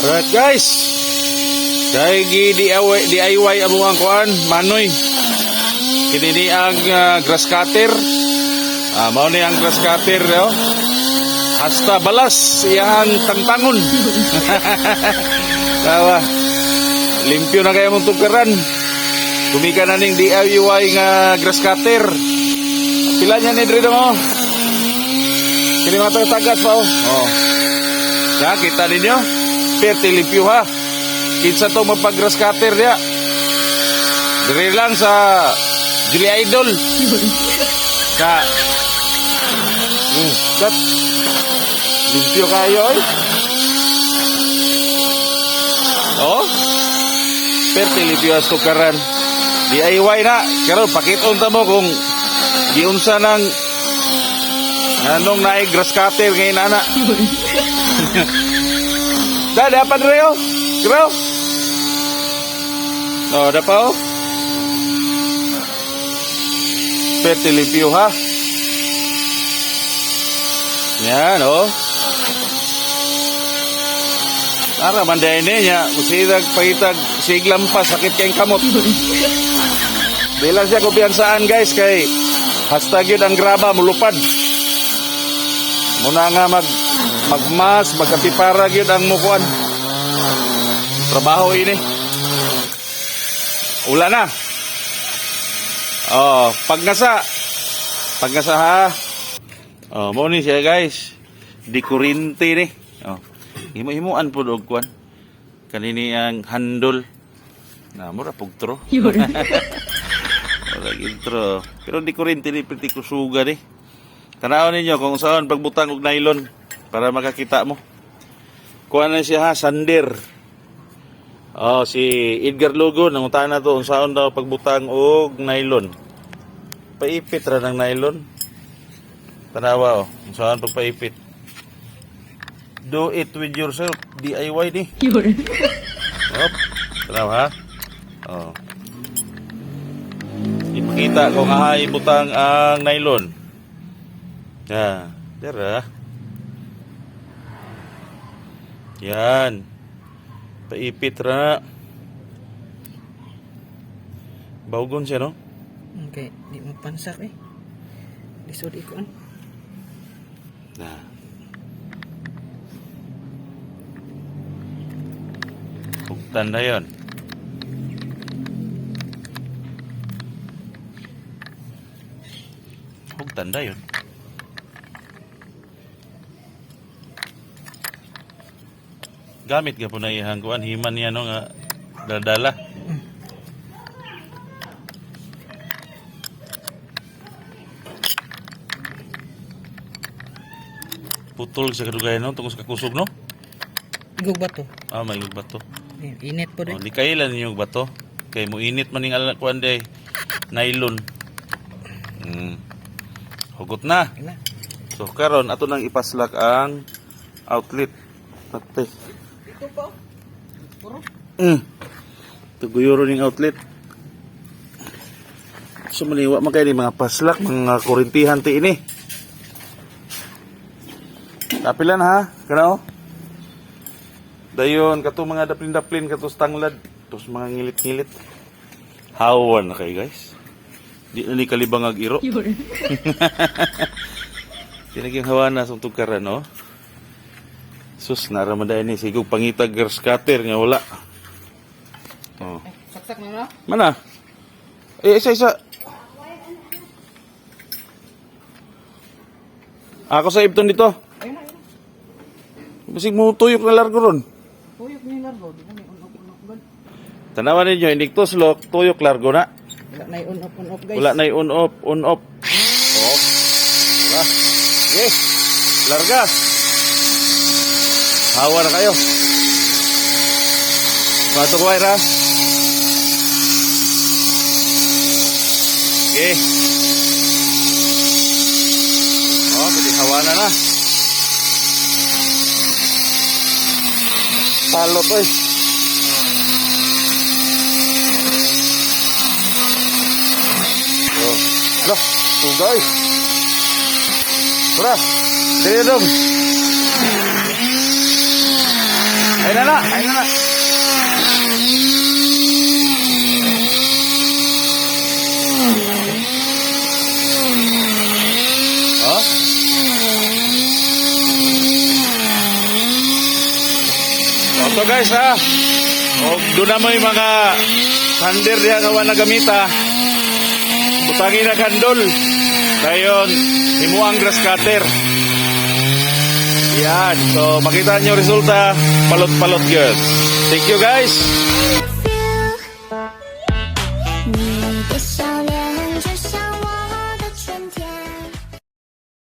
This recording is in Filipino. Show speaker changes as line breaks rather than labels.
Alright guys. Kaya DIY ang mga kuan, manoy. Kini ang grass cutter. Mao ni ang grass cutter, yo. Hasta balas iyang tangtangon. Tawa. Limpyo na kaya mong tukaran. Kumika na ning DIY nga grass cutter. Pila niya ni dre mo. Kini mga tagas pa oh. Ya, kita ninyo. Perti limpyo ha. Kinsa to magpag-grass cutter dia. Dire lang sa Julia Idol. Ka. Kat. Limpyo kayo eh. Oh. Perti limpyo as tukaran. DIY na. Karon pakiton ta mo kung giunsa nang anong naay grass cutter ngayon ana. Dapat reo. Kero. Oh, dapat oh. Perti limpyo ha. Yan oh. Ara manday niya, musirag pagitag siglampas sakit kayong kamot. Bilang siya kumpiyansaan guys kay hashtag yun ang graba mulupad. Muna nga magmas, magkapiparag yun ang mukuan. Trabaho ini. Ula na. Oh, pagngasa ha. Oh, mo ni siya guys. Di kurinti ni. Oh. Himo-himuan po og kuan. Kanini ang handle. Na mura pugtro. Wala intro. Pero di kurinti ni piti kusuga ni. Tanaw ninyo kung saan pagbutang og nylon para makakita mo. Kuan na siya ha, sander. Oh, si Edgar Lugo nanguntahan na to kung saan daw pagbutang og nylon. Paipit ra ng nylon. Tanawa oh, kung saan pagpaipit. Do it with yourself, DIY ni. Hop, tanawa ha. Oh. Ipakita kung ibutang ang nylon. Ya, dera. Yan. Paipit ra. Baugon siya, no?
Okay, di mo pansak eh. Lisod ikon.
Nah. Buktan na yun. Buktan na yun. Gamit ka po na ihangguan, himan niya no nga dadala. Putol sa kadugayan no, tungkol sa kakusog no?
Igog bato.
May igog bato.
Init po din.
Di kailan ninyo bato. Kay mo init man ning kuan day nylon. Hugot na. So karon ato nang ipaslak ang outlet. Tatay.
Ito po. Puro.
Tuguyuro ning outlet. So maniwa man kay ni mga paslak, mga kurintihan ti ini. Tapilan ha, kana oh. Dayon kato mga daplin-daplin kato tanglad, tos mga ngilit-ngilit. Hawan na kay guys. Di na ni kalibang ag iro. Tinagyang hawa na sa tukaran no. Sus naramaday ni sigog pangitag grass cutter nga wala. Oh.
Saksak na na.
Mana? Isa. Ako sa ibton dito.
Ayun na.
Basig mo tuyok na largo ron.
Tuyok ni largo, di ba ni on-off.
Tanawan ninyo, hindi to slok, tuyok largo na.
Wala na on-off guys.
Wala na on-off. Oh. Wala. Yes. Larga. Hawa na kayo. Pato ko ra. Okay. Oh, pwede hawa na. Palo to eh. Oh. Loh, tuh guys. Tara, dali dong. Ay na na, ay na na. Oh. So guys ha, o doon na mo yung mga sander diya nga wala gamita. Butangin na kandol. Dayon, himuang grass cutter. Yan. So, makita nyo resulta, palot-palot yun. Thank you guys.